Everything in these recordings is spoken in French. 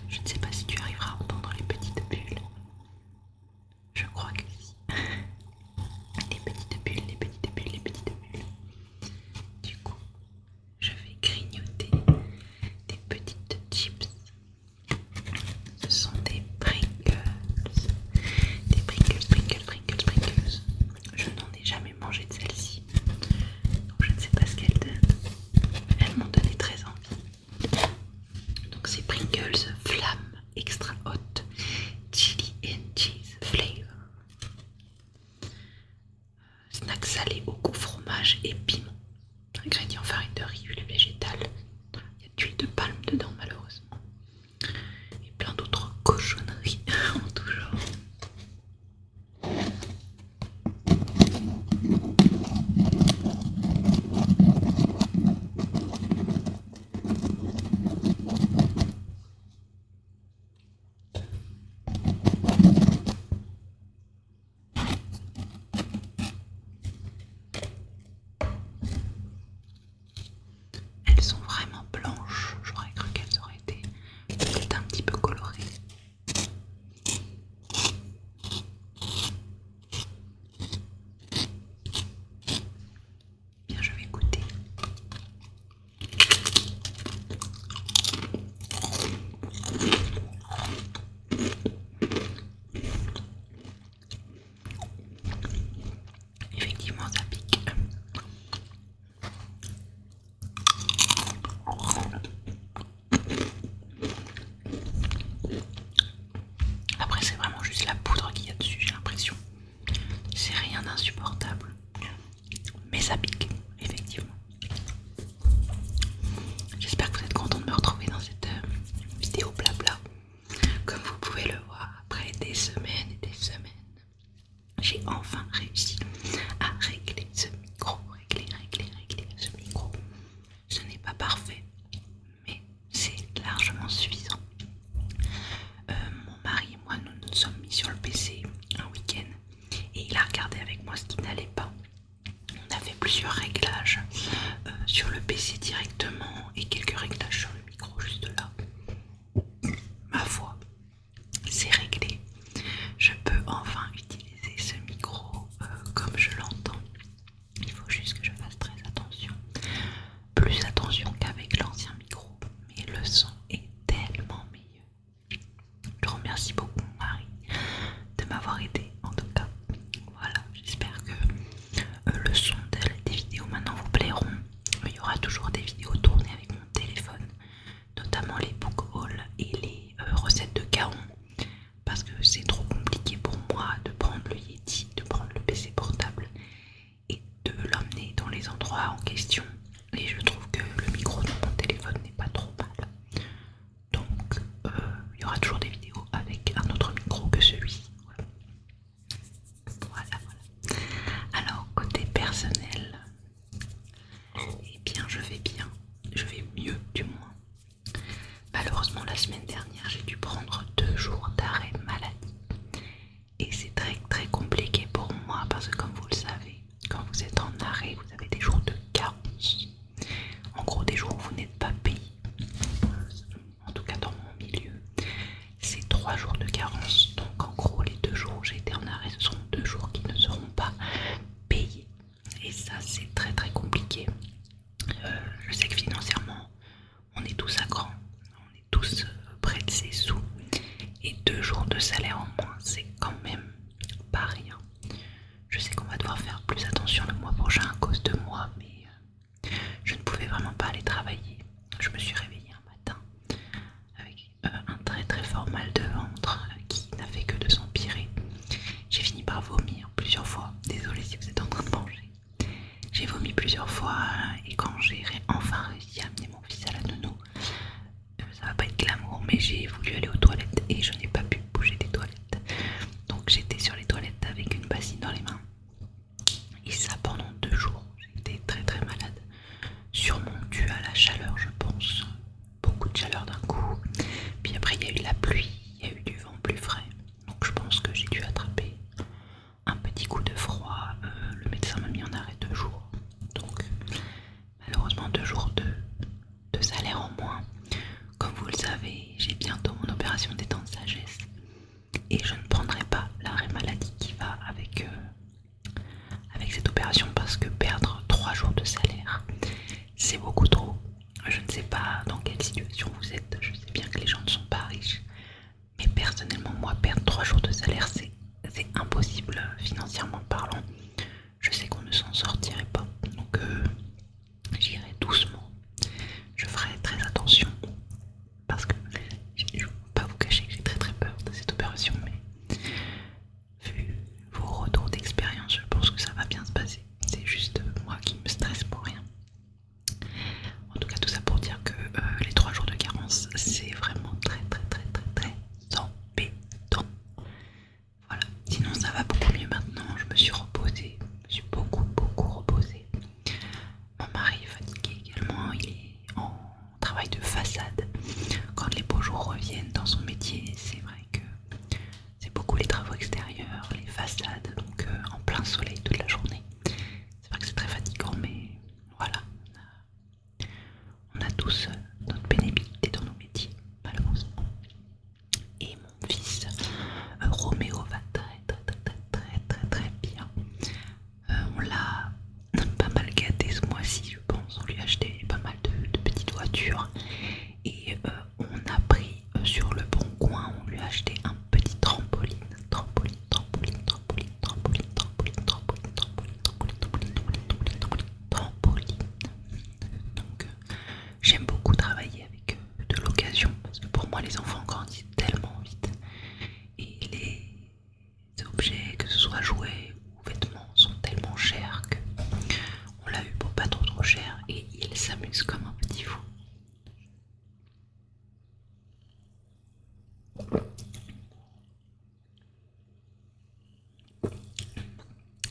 Je ne sais pas si tu arriveras à entendre les petites bulles. Je crois que si. Les petites bulles, les petites bulles, les petites bulles. Du coup, je vais grignoter des petites chips. Ce sont des Pringles. Des Pringles, Pringles, Pringles, Pringles. Je n'en ai jamais mangé de celle-ci. Donc je ne sais pas ce qu'elles donnent. Elles m'ont donné très envie. Donc c'est Pringles Flamme Extra Hot Chili and Cheese Flavor. Snack salé au goût fromage et piment. Ingrédients farine de riz, huile végétale. Il y a de l'huile de palme dedans malheureusement. Et plein d'autres cochonneries en tout genre. Elles sont vraiment blanches, j'aurais cru qu'elles auraient été peut-être un petit peu colorées. Bien, je vais goûter. Effectivement, ça pique. Après, c'est vraiment juste la poudre qu'il y a dessus, j'ai l'impression. C'est rien d'insupportable. Mais ça pique, effectivement. J'espère que vous êtes contents de me retrouver dans cette vidéo blabla. Comme vous pouvez le voir, après des semaines et des semaines, j'ai enfin réussi à régler ce micro. Régler ce micro. Ce n'est pas parfait, mais c'est largement suffisant. Mon mari et moi, nous nous sommes mis sur le PC un week-end et il a regardé avec moi ce qui n'allait pas. On a fait plusieurs réglages sur le PC directement et quelques réglages sur le micro juste là. Ma foi, c'est réglé. Je peux enfin utiliser ce micro comme je l'entends. Il faut juste que je fasse très attention. Plus attention qu'avec l'ancien micro. Mais le son est tellement meilleur. Je remercie beaucoup mon mari de m'avoir aidé en tout cas. Voilà, j'espère que le son des vidéos maintenant vous plairont. Il y aura toujours des vidéos tournées avec mon téléphone, notamment les book hauls et les recettes de Gaon, parce que c'est trop compliqué pour moi de prendre le Yeti, de prendre le PC portable et de l'emmener dans les endroits en question. Et je trouve que le micro de mon téléphone n'est pas trop mal. Donc il y aura toujours des vidéos avec un autre micro que celui-ci. Voilà. Alors côté personnel, eh bien je vais bien, je vais mieux du moins. Malheureusement la semaine dernière j'ai dû prendre 2 jours d'arrêt maladie. Et c'est très compliqué pour moi parce que comme vous le savez, quand vous êtes en arrêt, vous avez des jours de carence. En gros des jours où vous n'êtes pas payé. En tout cas dans mon milieu, c'est 3 jours de carence. Donc en gros les 2 jours où j'ai été en arrêt, ce seront 2 jours qui ne seront pas payés. Et ça c'est très compliqué. Je sais que financièrement on est tous à cran, on est tous près de ses sous. Et 2 jours de salaire en moins, c'est quand même pas rien. Je sais qu'on va devoir faire plus attention le mois prochain à cause de moi, mais je ne pouvais vraiment pas aller travailler. Je me suis réveillée un matin avec un très fort mal de ventre qui n'a fait que de s'empirer. J'ai fini par vomir plusieurs fois. Désolée si vous êtes en train de manger. J'ai vomi plusieurs fois et quand j'ai enfin réussi à amener mon fils à la nounou, ça va pas être glamour, mais j'ai voulu aller aux toilettes et je n'ai pas pu bouger des toilettes. Donc j'étais sur les toilettes avec une bassine dans les mains. Et ça pendant 2 jours. J'étais très malade. Sûrement dû à la chaleur, je pense. Beaucoup de chaleur d'un coup. Puis après il y a eu la pluie, il y a eu du vent plus frais. Donc je pense que j'ai dû attraper un petit coup de froid. Le médecin m'a mis en arrêt 2 jours. Donc malheureusement 2 jours de salaire en moins. tous notre pénibilité dans nos métiers, malheureusement. Et mon fils Roméo va très bien. On l'a pas mal gâté ce mois-ci, je pense. On lui a acheté pas mal de petites voitures. Et on a pris sur le bon coin, on lui a acheté un petit trampoline. Donc j'aime beaucoup travailler avec de l'occasion parce que pour moi les enfants grandissent tellement vite et les objets, que ce soit jouets ou vêtements, sont tellement chers que on l'a eu pour pas trop cher et il s'amuse comme un petit fou.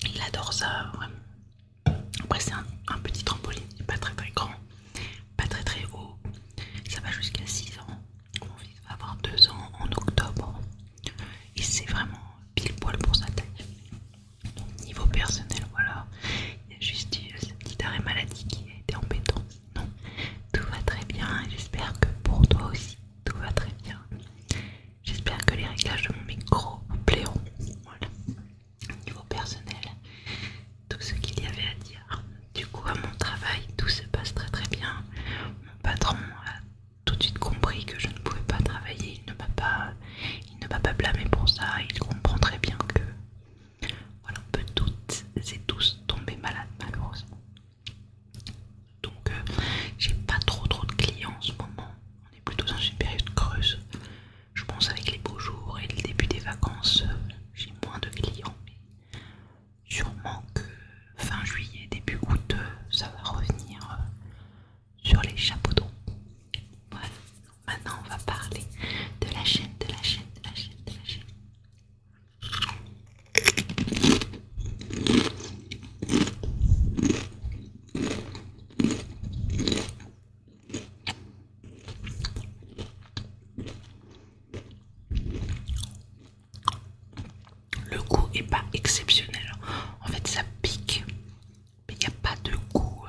Il adore ça, vraiment. Après c'est un petit trampoline, il n'est pas très grand, pas très haut. Ça va jusqu'à 6 ans. Mon fils va avoir 2 ans en octobre. Et c'est vraiment pile poil pour sa taille. Donc, niveau personnel, voilà. Il y a juste eu ce petit arrêt maladie qui a été embêtant. Sinon, tout va très bien. Et j'espère que pour toi aussi, tout va très bien. J'espère que les réglages de mon micro vous plairont. Voilà. Niveau personnel, tout ce qu'il y avait à dire. Du coup, à mon travail, tout se passe très bien. Mon patron a tout de suite compris que je ne pouvais pas travailler. Il ne m'a pas blâmé pour ça. Il comprend très bien que voilà, on peut toutes et tous tomber malades malheureusement. Donc j'ai pas trop de clients en ce moment. On est plutôt dans une période creuse. Je pense avec les beaux jours et le début des vacances, j'ai moins de clients. Mais sûrement que fin juillet, début août, ça va revenir sur les chapeaux d'eau. Voilà. Maintenant on va parler de la chaîne. Le goût est pas exceptionnel. En fait ça pique, mais il n'y a pas de goût.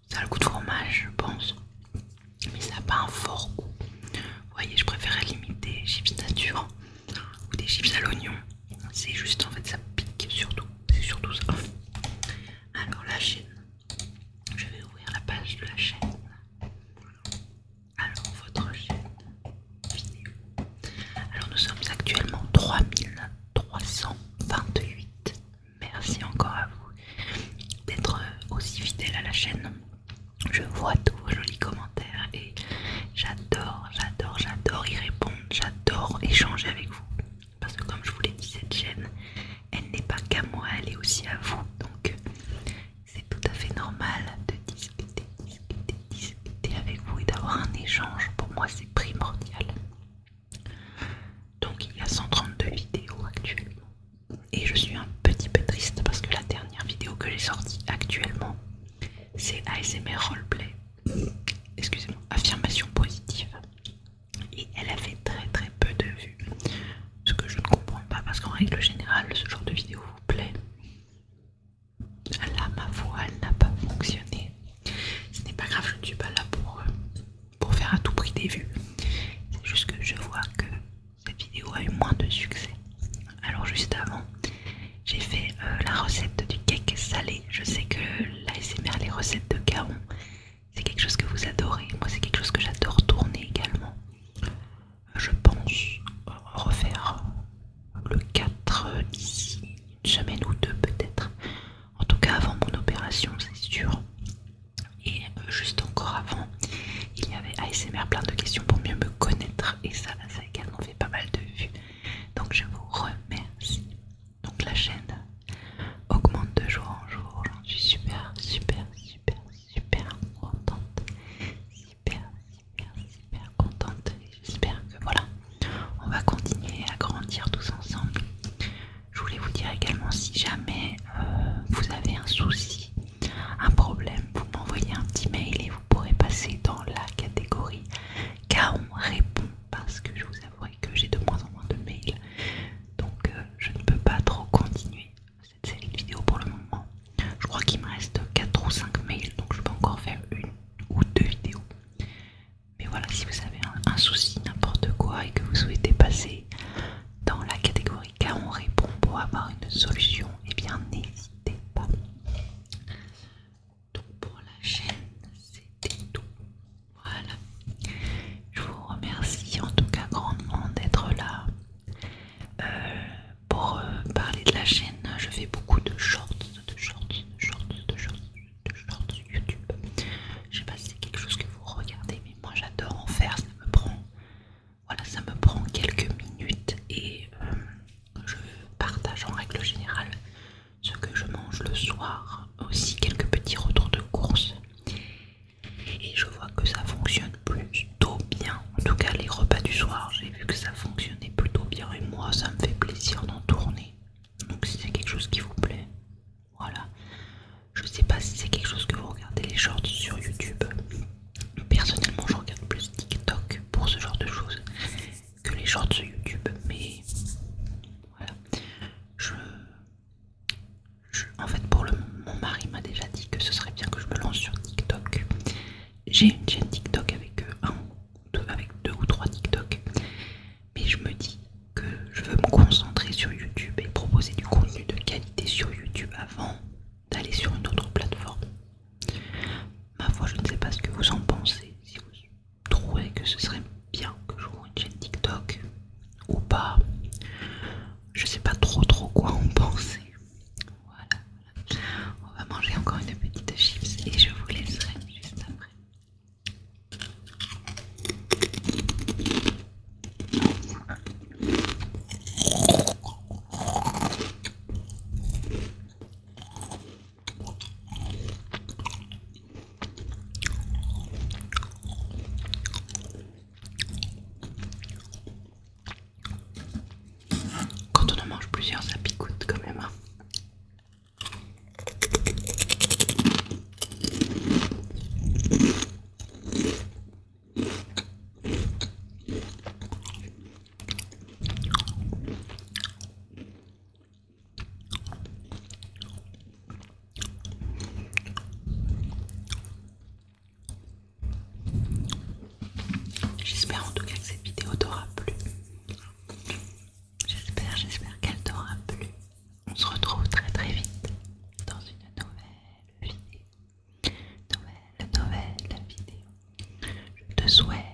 Ça a le goût de fromage je pense, mais ça n'a pas un fort goût. Vous voyez, je préférais limiter chips nature ou des chips à l'oignon. C'est juste en fait ça pique surtout. C'est surtout ça. Alors la chaîne. Je vais ouvrir la page de la chaîne. Alors votre chaîne vidéo. Alors nous sommes actuellement 3328. Merci encore à vous d'être aussi fidèle à la chaîne. Je vois tous vos jolis commentaires et j'adore y répondre, j'adore échanger avec vous. Parce que comme je vous l'ai dit, cette chaîne, elle n'est pas qu'à moi, elle est aussi à vous. Donc c'est tout à fait normal de discuter avec vous et d'avoir un échange. Pour moi c'est primordial. Donc il y a 132 vidéos actuellement. Et je suis un petit peu triste parce que la dernière vidéo que j'ai sortie actuellement, c'est ASMR Roleplay. Excusez-moi, affirmation positive. Et elle a fait très peu de vues. Ce que je ne comprends pas parce qu'en règle générale, ce genre de vidéo vous plaît. Là, ma voix, elle n'a pas fonctionné. Ce n'est pas grave, je ne suis pas là pour faire à tout prix des vues. C'est juste que je vois que cette vidéo a eu moins de succès. Alors juste avant, j'ai fait la recette du cake salé. Je sais que l'ASMR, les recettes de Gaon, c'est quelque chose que vous adorez. Moi, c'est quelque chose que j'adore tourner également. Je pense refaire le 4 d'ici une semaine ou deux peut-être. En tout cas avant mon opération, c'est sûr. Et juste encore avant, il y avait ASMR plein de questions pour mieux me connaître. Et ça a également fait pas mal de vues. Donc je vous remercie. Donc la chaîne augmente de jour en jour. J'en suis super contente. Super contente. Et j'espère que voilà, on va continuer à grandir tous ensemble. Je voulais vous dire également, si jamais vous avez un souci, un problème, vous m'envoyez un petit mail et vous pourrez passer dans la catégorie Gaon répond, parce que je vous avoue passer dans la catégorie cas on répond pour avoir une solution, eh bien n'hésitez pas. Donc pour la chaîne, c'était tout. Voilà. Je vous remercie en tout cas grandement d'être là. Pour parler de la chaîne, je fais beaucoup de shorts YouTube. Je sais pas si c'est quelque chose que vous regardez, mais moi j'adore en faire. Ça me prend quelques minutes et je partage en règle générale ce que je mange le soir, aussi quelques petits retours de course. Et je vois que ça fonctionne plutôt bien. En tout cas les repas du soir, j'ai vu que ça fonctionnait plutôt bien et moi ça me fait plaisir d'en tourner. Donc si c'est quelque chose qui vous plaît, voilà. Je sais pas si c'est quelque chose que vous regardez les shorts sur YouTube. Personnellement je regarde plus TikTok pour ce genre de choses que les shorts sur YouTube, mais voilà. En fait mon mari m'a déjà dit que ce serait bien que je me lance sur TikTok. J'ai une chaîne TikTok avec avec 2 ou 3 TikTok, mais je me dis que je veux me concentrer sur YouTube et proposer du contenu de qualité sur YouTube avant d'aller sur une autre plateforme. Ma foi, je ne sais pas ce que vous en pensez, si vous trouvez que ce serait bien que j'ouvre une chaîne TikTok ou pas. Je sais pas trop quoi en penser. Voilà. On va manger encore une petite chips et je vous laisserai juste après. Quand on en mange plusieurs, ça picote quand même. J'espère en tout cas que cette vidéo t'aura plu. J'espère qu'elle t'aura plu. On se retrouve très vite dans une nouvelle vidéo. Je te souhaite